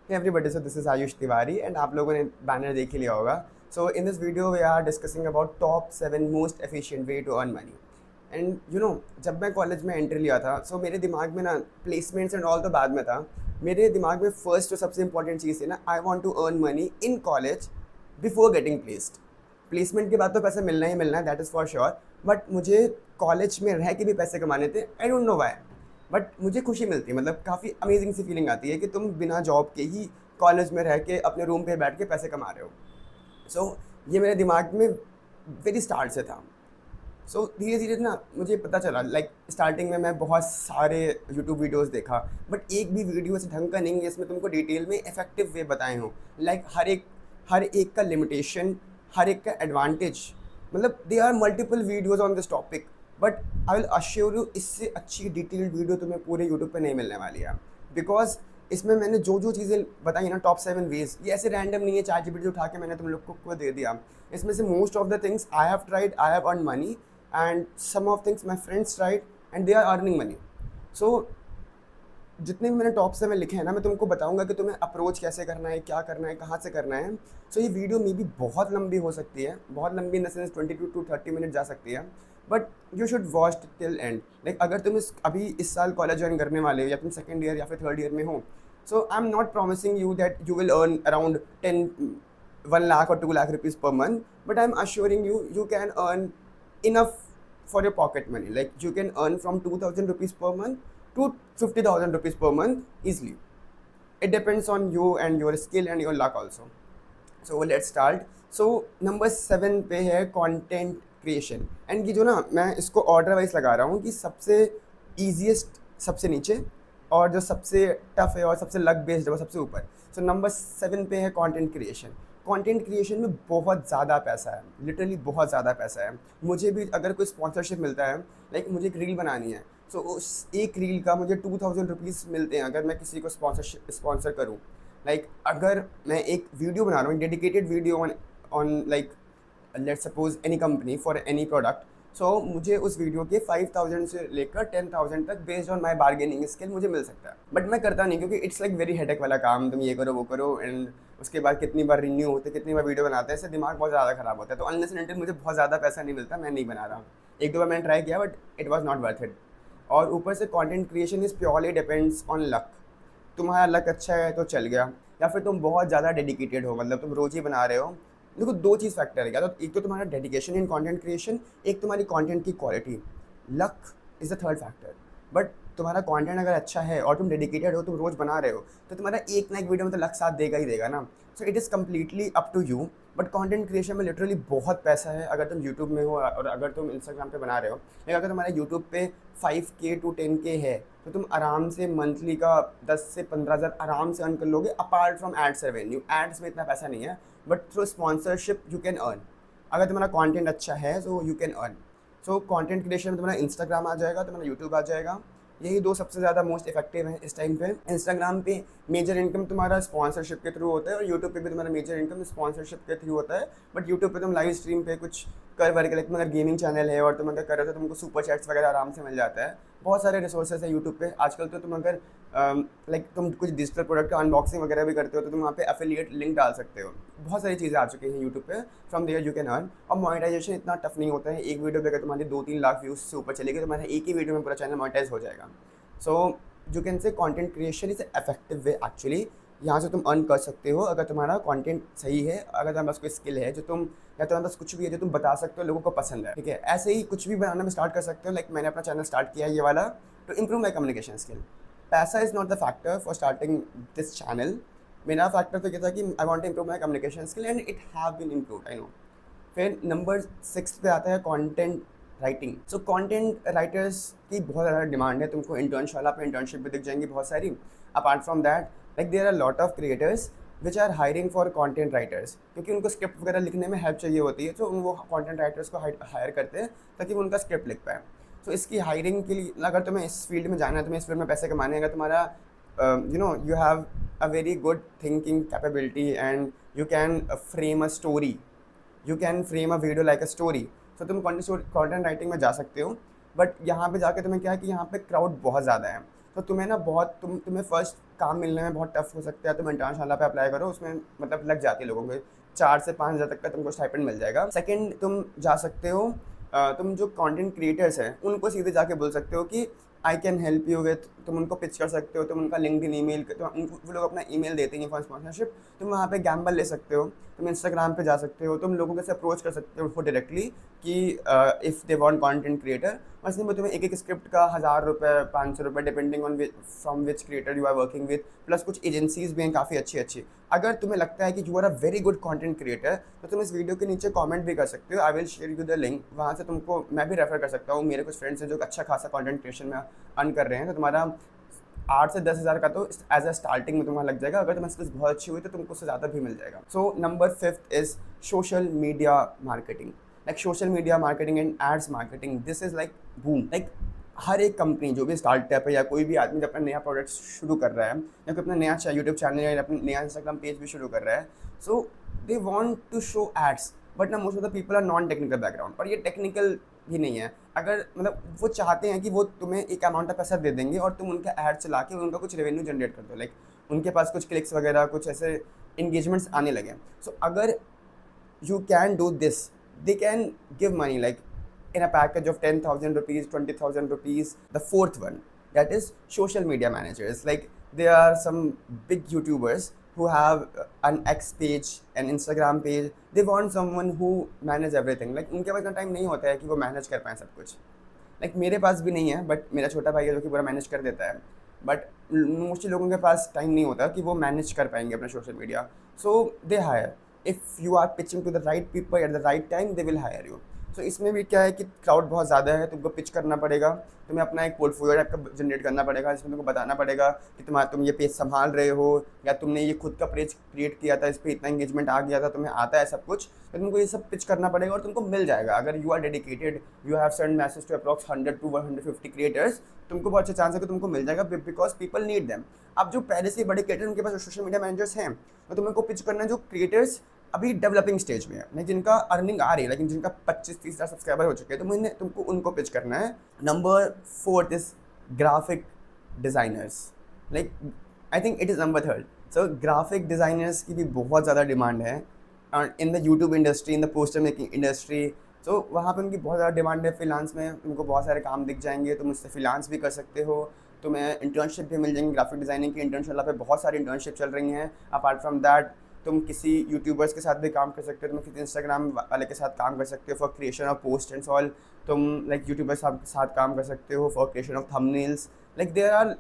Hey everybody, so this is Ayush Tiwari and आप लोगों ने बैनर देख ही लिया होगा. So in this video we are discussing about top 7 most efficient way to earn money. And जब मैं college में एंट्री लिया था मेरे दिमाग में ना प्लेसमेंट्स एंड ऑल तो बाद में था. मेरे दिमाग में फर्स्ट जो सबसे इंपॉर्टेंट चीज़ थी ना, I want to earn money in college before getting placed. Placement के बाद तो पैसा मिलना ही मिलना है, that is for sure. But मुझे कॉलेज में रह के भी पैसे कमाने थे. I don't know why, but मुझे खुशी मिलती है. मतलब काफ़ी अमेजिंग सी फीलिंग आती है कि तुम बिना जॉब के ही कॉलेज में रह के अपने रूम पे बैठ के पैसे कमा रहे हो. ये मेरे दिमाग में वेरी स्टार्ट से था. धीरे धीरे ना मुझे पता चला, लाइक स्टार्टिंग में मैं बहुत सारे यूट्यूब वीडियोस देखा, बट एक भी वीडियो ऐसे ढंग का नहीं है इसमें तुमको डिटेल में इफेक्टिव वे बताए हों. लाइक हर एक का लिमिटेशन, हर एक का एडवांटेज. मतलब they are multiple videos on this topic, but I will assure you इससे अच्छी डिटेल्ड वीडियो तुम्हें पूरे यूट्यूब पे नहीं मिलने वाली है. बिकॉज इसमें मैंने जो जो चीज़ें बताई ना, टॉप 7 वेज, ये ऐसे रैंडम नहीं है ChatGPT उठा के मैंने तुम लोग को दे दिया. इसमें से most of the things I have tried, I have earn money, and some of things my friends tried and they are earning money. So जितने भी मैंने टॉप 7 लिखे हैं ना, मैं तुमको बताऊंगा कि तुम्हें अप्रोच कैसे करना है, क्या करना है, कहाँ से करना है. ये वीडियो मे भी बहुत लंबी हो सकती है, बहुत लंबी in the sense 22 to 30 minute जा सकती है, but you should watch till and. Like अगर तुम अभी इस साल कॉलेज ज्वाइन करने वाले हो, या तुम सेकेंड ईयर या फिर थर्ड ईयर में हो, I am not promising you that you will earn around 1 lakh or 2 lakh rupees per month, but I'm assuring you can earn enough for your pocket money. Like you can earn from 2,000 rupees per month to 50,000 rupees per month easily. It depends on you and your skill and your luck also. Let's start. Number 7 पे है content creation. And ये जो ना, मैं इसको order wise लगा रहा हूँ कि सबसे ईजिएस्ट सबसे नीचे, और जो सबसे टफ है और सबसे लक बेस्ड है वो सबसे ऊपर. नंबर 7 पे है कंटेंट क्रिएशन. कंटेंट क्रिएशन में बहुत ज़्यादा पैसा है, लिटरली बहुत ज़्यादा पैसा है. मुझे भी अगर कोई स्पॉन्सरशिप मिलता है, लाइक मुझे एक रील बनानी है, उस एक रील का मुझे 2,000 रुपीज़ मिलते हैं अगर मैं किसी को स्पॉन्सर करूँ. लाइक अगर मैं एक वीडियो बना रहा हूँ, dedicated video on like let's suppose any company for any product, मुझे उस वीडियो के 5,000 से लेकर 10,000 तक based on my bargaining skill मुझे मिल सकता है. बट मैं करता नहीं, क्योंकि इट्स लाइक वेरी हेडेक वाला काम. तुम ये करो वो करो, एंड उसके बाद कितनी बार रिन्यू होते, कितनी बार वीडियो बनाते हैं, इससे दिमाग बहुत ज़्यादा ख़राब होता है. तो अनलेस एंड अनटिल मुझे बहुत ज़्यादा पैसा नहीं मिलता, मैं नहीं बना रहा हूँ. एक दो बार मैंने ट्राई किया, but it was not worth it. और ऊपर से content creation is purely depends on luck. तुम्हारा लक अच्छा है तो चल गया, या फिर तुम बहुत ज़्यादा डेडिकेटेड हो, मतलब तुम रोज़ ही बना रहे हो. देखो, दो चीज़ फैक्टर है क्या, तो एक तो तुम्हारा डेडिकेशन इन कंटेंट क्रिएशन, एक तुम्हारी कंटेंट की quality. Luck is the third factor. But तुम्हारा कंटेंट अगर अच्छा है और तुम डेडिकेटेड हो, तुम रोज़ बना रहे हो, तो तुम्हारा एक ना एक वीडियो में तो लक साथ देगा ही देगा ना. It is completely up to you. But content creation में लिटरली बहुत पैसा है. अगर तुम यूट्यूब में हो और अगर तुम इंस्टाग्राम पे बना रहे हो, लेकिन अगर तुम्हारा यूट्यूब पे 5K to 10K है, तो तुम आराम से मंथली का 10 से 15,000 आराम से अर्न कर लोगे, apart from ads revenue. Ads में इतना पैसा नहीं है, but through sponsorship you can earn. अगर तुम्हारा कंटेंट अच्छा है you can earn. Content creation में तुम्हारा इंस्टाग्राम आ जाएगा, तुम्हारा यूट्यूब आ जाएगा. यही दो सबसे ज़्यादा मोस्ट इफेक्टिव हैं इस टाइम पे. इंस्टाग्राम पे मेजर इनकम तुम्हारा स्पॉन्सरशिप के थ्रू होता है, और यूट्यूब पे भी तुम्हारा मेजर इनकम स्पॉन्सरशिप के थ्रू होता है. बट यूट्यूब पे तुम लाइव स्ट्रीम पे कुछ कर वर्क, लाइक अगर गेमिंग चैनल है और तुम अगर कर रहे हो तो तुमको सुपर चैट्स वगैरह आराम से मिल जाता है. बहुत सारे रिसोर्सेज है यूट्यूब पे आजकल. तो तुम अगर लाइक तुम कुछ डिजिटल प्रोडक्ट का अनबॉक्सिंग वगैरह भी करते हो, तो तुम वहाँ पे एफिलिएट लिंक डाल सकते हो. बहुत सारी चीज़ें आ चुकी हैं यूट्यूब पे, from there you can earn. और मोनेटाइजेशन इतना टफ नहीं होता है. एक वीडियो पे अगर तुम्हारी 2-3 लाख व्यूज़ से ऊपर चलेगी, तो तुम्हारा एक ही वीडियो में पूरा चैनल मोनेटाइज हो जाएगा. You can say content creation is effective way actually. यहाँ से तुम अर्न कर सकते हो अगर तुम्हारा कंटेंट सही है, अगर तुम्हारे पास कोई स्किल है जो तुम, या तुम्हारे पास कुछ भी है जो तुम बता सकते हो, लोगों को पसंद है. ठीक है, ऐसे ही कुछ भी बनाना में स्टार्ट कर सकते हो. लाइक मैंने अपना चैनल स्टार्ट किया है ये वाला, to improve my communication skill. पैसा is not the factor for starting this channel. मेरा फैक्टर तो ये था कि I want to improve my communication skill, and it have been improved, I know. फिर नंबर 6 पे आता है कंटेंट राइटिंग. कंटेंट राइटर्स की बहुत ज़्यादा डिमांड है. तुमको इंटर्नशाला पे इंटर्नशिप भी दिख जाएंगी बहुत सारी. Apart from that, like there are lot of creators which are hiring for content writers, क्योंकि उनको स्क्रिप्ट वगैरह लिखने में हेल्प चाहिए होती है. तो वो कंटेंट राइटर्स को हायर करते हैं ताकि वो उनका स्क्रिप्ट लिख पाए. इसकी हायरिंग के लिए, अगर तुम्हें इस फील्ड में जाना है, तुम्हें इस फील्ड में पैसे कमाने, अगर तुम्हारा you have a very good thinking capability and you can frame a story, you can frame a video like a story, तो तुम कंटेंट राइटिंग में जा सकते हो. बट यहाँ पे जाके तुम्हें क्या है कि यहाँ पे क्राउड बहुत ज़्यादा है. तो तुम्हें ना तुम्हें फर्स्ट काम मिलने में बहुत टफ हो सकता है, तुम इंटर्नशाला पे अप्लाई करो, उसमें मतलब लग जाती है लोगों के 4 से 5 हज़ार तक का तुमको स्टाइपेंड मिल जाएगा। सेकंड, तुम जा सकते हो, तुम जो कंटेंट क्रिएटर्स हैं उनको सीधे जाके बोल सकते हो कि I can help you with, तुम उनको पिच कर सकते हो, तुम उनका लिंक्डइन ईमेल, तो उनको वो लोग अपना ईमेल देते हैं फॉर स्पॉन्सरशिप, तुम वहाँ पे गैम्बल ले सकते हो, तुम इंस्टाग्राम पे जा सकते हो, तुम लोगों के से अप्रोच कर सकते हो डायरेक्टली कि if they want content creator, और इसमें तुम्हें एक एक स्क्रिप्ट का 1,000 रुपये 500 रुपये depending on from which creator you are working with, plus कुछ एजेंसीज भी हैं काफ़ी अच्छी अच्छी। अगर तुम्हें लगता है कि you are a very good content creator, तो तुम इस वीडियो के नीचे कमेंट भी कर सकते हो, I will share you the link, वहाँ से तुमको मैं भी रेफर कर सकता हूँ, मेरे कुछ फ्रेंड्स हैं जो अच्छा खासा कंटेंट क्रिएशन में अर्न कर रहे हैं, तो तुम्हारा 8 से 10 हज़ार का तो एज अ स्टार्टिंग में तुम्हारा लग जाएगा, अगर तुम्हारी स्किल्स बहुत अच्छी हुई तो तुमको उससे ज़्यादा भी मिल जाएगा। So number 5 is social media marketing, like social media marketing and ads marketing, this is like boom. Like हर एक कंपनी जो भी स्टार्टअप है या कोई भी आदमी जब अपना नया प्रोडक्ट शुरू कर रहा है या कोई अपना नया यूट्यूब चैनल या अपना नया इंस्टाग्राम पेज भी शुरू कर रहा है, so they want to show ads, but ना most of the people are non technical background, और ये टेक्निकल भी नहीं है। अगर मतलब वो चाहते हैं कि वो तुम्हें एक अमाउंट ऑफ पैसा दे देंगे और तुम उनका ऐड चला के उनका कुछ रेवेन्यू जनरेट कर दो, लाइक उनके पास कुछ क्लिक्स वगैरह कुछ ऐसे इंगेजमेंट्स आने लगे। सो अगर you can do this, they can give money like in a package of 10,000 rupees, 20,000 rupees. The fourth one, that is social media managers. Like there are some big YouTubers who have an X page, an Instagram page. They want someone who manage everything. Like उनके पास इतना time नहीं होता है कि वो manage कर पाएँ सब कुछ। लाइक मेरे पास भी नहीं है, बट मेरा छोटा भाई है जो कि पूरा मैनेज कर देता है, बट मोस्टली लोगों के पास टाइम नहीं होता कि वो मैनेज कर पाएंगे अपना social media, so they hire. If you are pitching to the right people at the right time, they will hire you. So इसमें भी क्या है कि क्राउड बहुत ज़्यादा है, तुमको पिच करना पड़ेगा, तुम्हें अपना एक पोर्टफोलियो टाइप का जनरेट करना पड़ेगा, जिसमें तुमको बताना पड़ेगा कि तुम ये पेज संभाल रहे हो, या तुमने ये खुद का पेज क्रिएट किया था, इस पर इतना इंगेजमेंट आ गया था, तुम्हें आता है सब कुछ, तो तुमको ये सब पिच करना पड़ेगा और तुमको मिल जाएगा। अगर you are dedicated, you have send message to approx 100 to 150 creators, तुमको बहुत अच्छा चांस है कि तुमको मिल जाएगा, बिकॉज पीपल नीड देम। अब जो पहले से बड़े क्रिएटर उनके पास सोशल मीडिया मैनेजर्स हैं, तो तुमको पिच करना है जो क्रिएटर्स अभी डेवलपिंग स्टेज में है, नहीं जिनका अर्निंग आ रही है, लेकिन जिनका 25-30 हज़ार सब्सक्राइबर हो चुके हैं, तो तुमको उनको पिच करना है। Number 4 is graphic designers, like I think it is number 3rd। So graphic designers की भी बहुत ज़्यादा डिमांड है in the YouTube industry, in the poster making industry. तो वहाँ पे उनकी बहुत ज़्यादा डिमांड है। फ्रीलांस में तुमको बहुत सारे काम दिख जाएंगे, तुम उससे फ्रीलांस भी कर सकते हो, तुम्हें इंटर्नशिप भी मिल जाएंगी। ग्राफिक डिज़ाइनिंग की इंटर्नशिप पे बहुत सारी इंटर्नशिप चल रही हैं। अपार्ट फ्रॉम दैट तुम किसी यूट्यूबर्स के साथ भी काम कर सकते हो, तुम किसी इंस्टाग्राम वाले के साथ काम कर सकते हो for creation of post and all. तुम लाइक यूट्यूबर्स के साथ काम कर सकते हो for creation of thumbnails. Like there are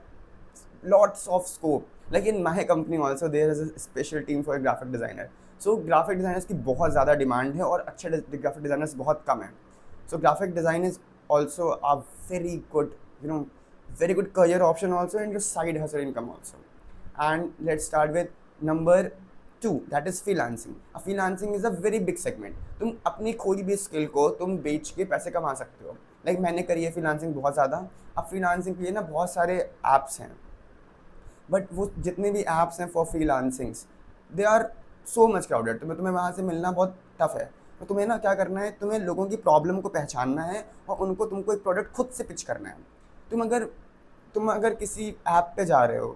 lots of scope. Like in my company also there is a special team for graphic designer. So graphic designers की बहुत ज़्यादा डिमांड है और अच्छे ग्राफिक डिज़ाइनर्स बहुत कम हैं. So graphic design is also a very good, very good career option also, and your side hustle income also. And let's start with number 2, that is freelancing. Freelancing is a very big segment. तुम अपनी कोई भी skill को तुम बेच के पैसे कमा सकते हो. Like मैंने करी है freelancing बहुत ज़्यादा. अब freelancing के लिए ना बहुत सारे apps हैं, बट वो जितने भी ऐप्स हैं for freelancings, they are so much crowded, तुम्हें वहाँ से मिलना बहुत टफ है. तो तुम्हें ना क्या करना है, तुम्हें लोगों की प्रॉब्लम को पहचानना है और तुमको एक प्रोडक्ट खुद से पिच करना है. तुम अगर किसी ऐप पे जा रहे हो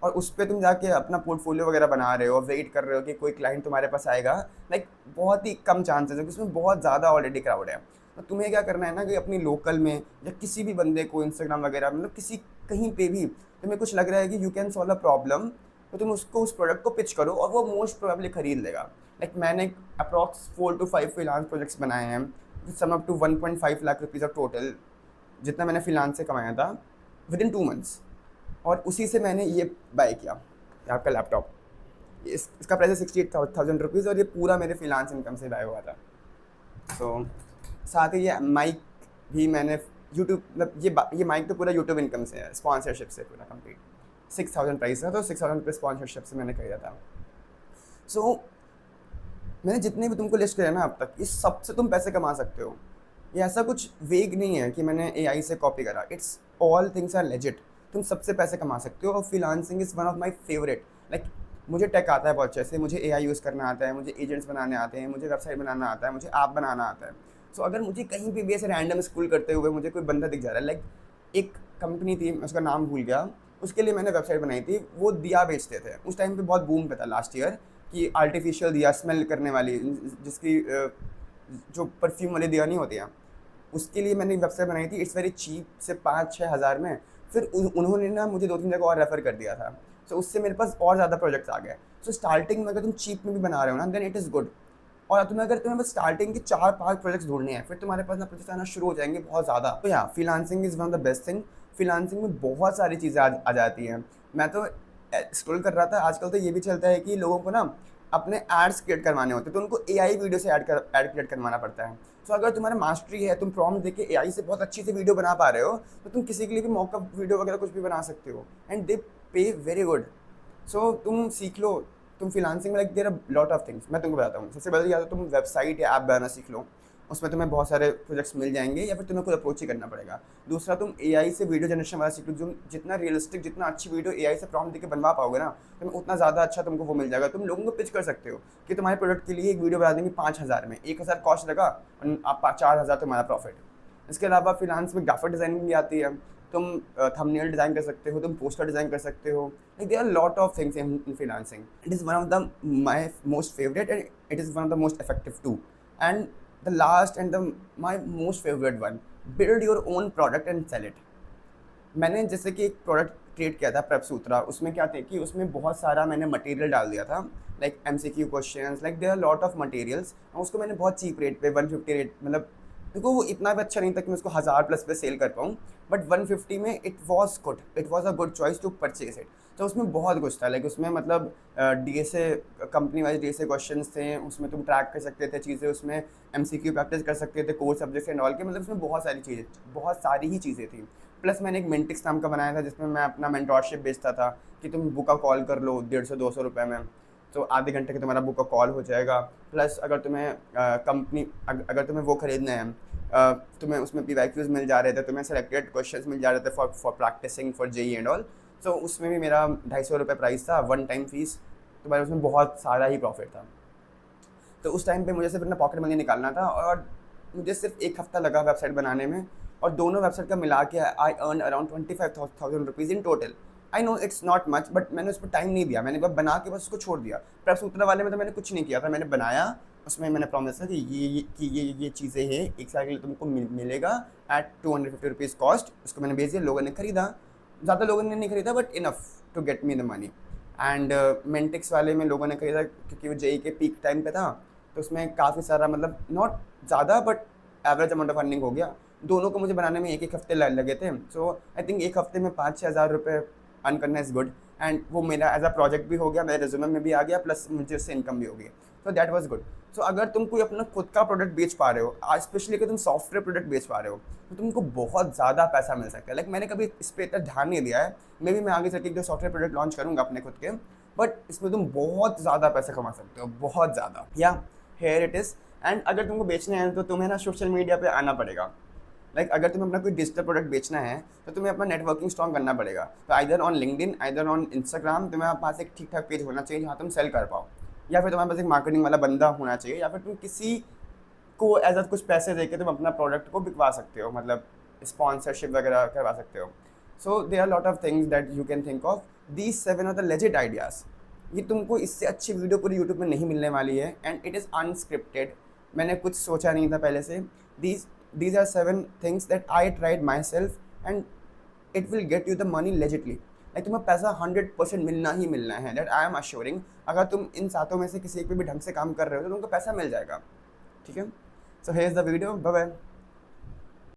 और उस पर तुम जाके अपना पोर्टफोलियो वगैरह बना रहे हो, वेट कर रहे हो कि कोई क्लाइंट तुम्हारे पास आएगा, लाइक बहुत ही कम चांसेस है क्योंकि उसमें बहुत ज़्यादा ऑलरेडी क्राउड है. तो तुम्हें क्या करना है ना कि अपनी लोकल में या किसी भी बंदे को इंस्टाग्राम वगैरह मतलब कहीं पे भी तुम्हें कुछ लग रहा है कि you can solve a problem, तो तुम उसको उस प्रोडक्ट को पिच करो और वो मोस्ट प्रोबेबली खरीद लेगा. लाइक मैंने अप्रॉक्स 4 to 5 फ्रीलांस प्रोजेक्ट्स बनाए हैं, sum up to 1.5 lakh rupees of total, जितना मैंने फ्रीलांस से कमाया था विद इन 2 months. और उसी से मैंने ये बाय किया, आपका लैपटॉप. इसका प्राइस है 68,000 रुपीज़ और ये पूरा मेरे फ्रीलांस इनकम से बाय हुआ था. सो साथ ही ये माइक भी मैंने यूट्यूब मतलब ये माइक तो पूरा यूट्यूब इनकम से है, स्पॉन्सरशिप से पूरा कंप्लीट. 6,000 प्राइस था, तो 6,000 रुपये स्पॉन्सरशिप से मैंने खरीदा था. सो मैंने जितने भी तुमको लिस्ट किया ना अब तक, इस सब से तुम पैसे कमा सकते हो. ये ऐसा कुछ वेग नहीं है कि मैंने AI से कॉपी करा. It's all things are legit. तुम सबसे पैसे कमा सकते हो. और freelancing is one of my favourite. Like मुझे टेक आता है बहुत अच्छे से, मुझे AI यूज़ करना आता है, मुझे एजेंट्स बनाने आते हैं, मुझे वेबसाइट बनाना आता है, मुझे ऐप बनाना आता है. सो अगर मुझे कहीं भी ऐसे रैंडम स्क्रॉल करते हुए मुझे कोई बंदा दिख जा रहा है, लाइक एक कंपनी थी, मैं उसका नाम भूल गया, उसके लिए मैंने वेबसाइट बनाई थी। वो दिया बेचते थे, उस टाइम पे बहुत बूम पे था लास्ट ईयर कि आर्टिफिशियल दिया, स्मेल करने वाली, जिसकी जो परफ्यूम वाली दिया नहीं होती हैं, उसके लिए मैंने वेबसाइट बनाई थी। इट्स वेरी चीप, से 5-6 हज़ार में। फिर उन्होंने ना मुझे 2-3 जगह और रेफ़र कर दिया था। सो उससे मेरे पास और ज़्यादा प्रोजेक्ट्स आ गए। सो स्टार्टिंग में अगर तुम चीप में भी बना रहे हो ना, देन इट इज़ गुड। और तुम्हें बस स्टार्टिंग के 4-5 प्रोजेक्ट्स ढूंढने हैं, फिर तुम्हारे पास ना प्रोजेक्ट्स आना शुरू हो जाएंगे बहुत ज़्यादा। तो या freelancing is one of the best thing. Freelancing में बहुत सारी चीज़ें आ जाती हैं। मैं तो स्क्रॉल कर रहा था, आजकल तो ये भी चलता है कि लोगों को ना अपने एड्स क्रिएट करवाने होते हैं, तो उनको एआई वीडियो से ऐड क्रिएट करवाना पड़ता है। सो अगर तुम्हारा मास्टरी है, तुम प्रॉम्प्ट देके एआई से बहुत अच्छी से वीडियो बना पा रहे हो, तो तुम किसी के लिए भी मॉकअप वीडियो वगैरह कुछ भी बना सकते हो, एंड दे पे वेरी गुड। सो तुम सीख लो। तुम फ्रीलांसिंग में like there are lot of things. मैं तुमको बताता हूँ। सबसे पहले या तो तुम वेबसाइट या ऐप बनाना सीख लो, उसमें तुम्हें बहुत सारे प्रोजेक्ट्स मिल जाएंगे, या फिर तुम्हें खुद अप्रोच ही करना पड़ेगा। दूसरा, तुम एआई से वीडियो जनरेशन वाला सीख लो। जो जितना रियलिस्टिक, जितना अच्छी वीडियो एआई से प्रॉम्प्ट देके बनवा पाओगे ना, तुम्हें उतना ज़्यादा अच्छा तुमको वो मिल जाएगा। तुम लोगों को पिच कर सकते हो कि तुम्हारे प्रोडक्ट के लिए एक वीडियो बना देंगे 5,000 में, 1,000 कॉस्ट लगा और आप 4,000 तुम्हारा प्रॉफिट। इसके अलावा फ्रीलांस में ग्राफिक डिज़ाइनिंग भी आती है। तुम थंबनेल डिज़ाइन कर सकते हो, तुम पोस्टर डिज़ाइन कर सकते हो। Like there are lot of things in freelancing. It is one of the my most favourite, and it is one of the most effective too. And the last and the my most favourite one, build your own product and sell it. मैंने जैसे कि एक product create किया था, प्रेपसूत्रा। उसमें क्या थे कि उसमें बहुत सारा मैंने मटेरियल डाल दिया था, like MCQ questions, like there are lot of materials. और उसको मैंने बहुत चीप रेट पे 150 रेट, मतलब देखो वो इतना भी अच्छा नहीं था कि मैं उसको 1000+ पे सेल कर पाऊँ, बट 150 में it was good, it was a good choice to purchase it. तो उसमें बहुत कुछ था, लाइक उसमें मतलब DSA, company wise DSA questions थे, उसमें तुम ट्रैक कर सकते थे चीज़ें, उसमें एमसीक्यू प्रैक्टिस कर सकते थे, कोर सब्जेक्ट्स एंड ऑल के, मतलब उसमें बहुत सारी ही चीज़ें थी। प्लस मैंने एक मेंटिक्स नाम का बनाया था, जिसमें मैं अपना मेंटोरशिप बेचता था कि तुम बुक का कॉल कर लो 150-200 रुपये में, तो आधे घंटे के तुम्हारा बुक का कॉल हो जाएगा। प्लस अगर तुम्हें अगर तुम्हें वो खरीदना है, तुम्हें उसमें PYQs मिल जा रहे थे, तुम्हें सेलेक्टेड क्वेश्चंस मिल जा रहे थे for practicing for JEE and all. So उसमें भी मेरा 250 रुपये प्राइस था, वन टाइम फीस। तो भाई उसमें बहुत सारा ही प्रॉफिट था। तो उस टाइम पे मुझे सिर्फ अपना पॉकेट मनी निकालना था, और मुझे सिर्फ 1 हफ्ता लगा वेबसाइट बनाने में, और दोनों वेबसाइट का मिला के I earn around 25,000 rupees in total. I know it's not much, but मैंने उस पर टाइम नहीं दिया, मैंने बस बना के बस उसको छोड़ दिया। प्रेपसूत्रा वाले में तो मैंने कुछ नहीं किया था, मैंने बनाया, उसमें मैंने प्रॉमिस था कि ये चीज़ें हैं, एक साल के लिए तुमको मिलेगा एट 250 रुपीज़ कॉस्ट। उसको मैंने भेज दिया, लोगों ने खरीदा, ज़्यादा लोगों ने नहीं खरीदा, but enough to get me the money. And मेंटिक्स वाले में लोगों ने खरीदा क्योंकि वो जेई के पीक टाइम पे था, तो उसमें काफ़ी सारा, मतलब नॉट ज़्यादा but average amount of earning हो गया। दोनों को मुझे बनाने में 1-1 हफ्ते लगे थे। सो आई थिंक 1 हफ्ते में 5-6 हज़ार रुपये अर्न करना इज़ गुड, एंड वो मेरा एज अ प्रोजेक्ट भी हो गया, मेरे रिज्यूमे में भी आ गया, प्लस मुझे उससे इनकम भी हो गई। So that was good. So अगर तुम कोई अपना खुद का प्रोडक्ट बेच पा रहे हो, आज स्पेशली अगर तुम सॉफ्टवेयर प्रोडक्ट बेच पा रहे हो, तो तुमको बहुत ज़्यादा पैसा मिल सकता है। लाइक मैंने कभी इस पर इतना ध्यान नहीं दिया है, मे भी मैं आगे चल के एक सॉफ्टवेयर प्रोडक्ट लॉन्च करूँगा अपने खुद के, बट इसमें तुम बहुत ज़्यादा पैसा कमा सकते हो, बहुत ज़्यादा। या हेयर इट इज़। एंड अगर तुमको बेचने हैं तो तुम्हें ना सोशल मीडिया पे आना पड़ेगा। लाइक अगर तुम्हें अपना कोई डिजिटल प्रोडक्ट बेचना है, तो तुम्हें अपना नेटवर्किंग स्ट्रॉन्ग करना पड़ेगा। तो either on LinkedIn, either on Instagram, तुम्हें पास एक ठीक ठाक पेज होना चाहिए जहाँ तुम सेल कर पाओ, या फिर तुम्हारे पास एक मार्केटिंग वाला बंदा होना चाहिए, या फिर तुम किसी को एज अ कुछ पैसे दे के तुम अपना प्रोडक्ट को बिकवा सकते हो, मतलब स्पॉन्सरशिप वगैरह करवा सकते हो। So there are lot of things that you can think of. These 7 are the legit ideas. ये तुमको इससे अच्छी वीडियो पूरी यूट्यूब में नहीं मिलने वाली है, एंड इट इज़ अनस्क्रिप्टेड। मैंने कुछ सोचा नहीं था पहले से। These are 7 things that I tried myself, and it will get you the money legitly. Like तुम्हें पैसा 100% मिलना ही मिलना है, दैट आई एम अश्योरिंग। अगर तुम इन 7 में से किसी एक पे भी ढंग से काम कर रहे हो, तो तुमको पैसा मिल जाएगा। ठीक है। So here is the video, bye bye.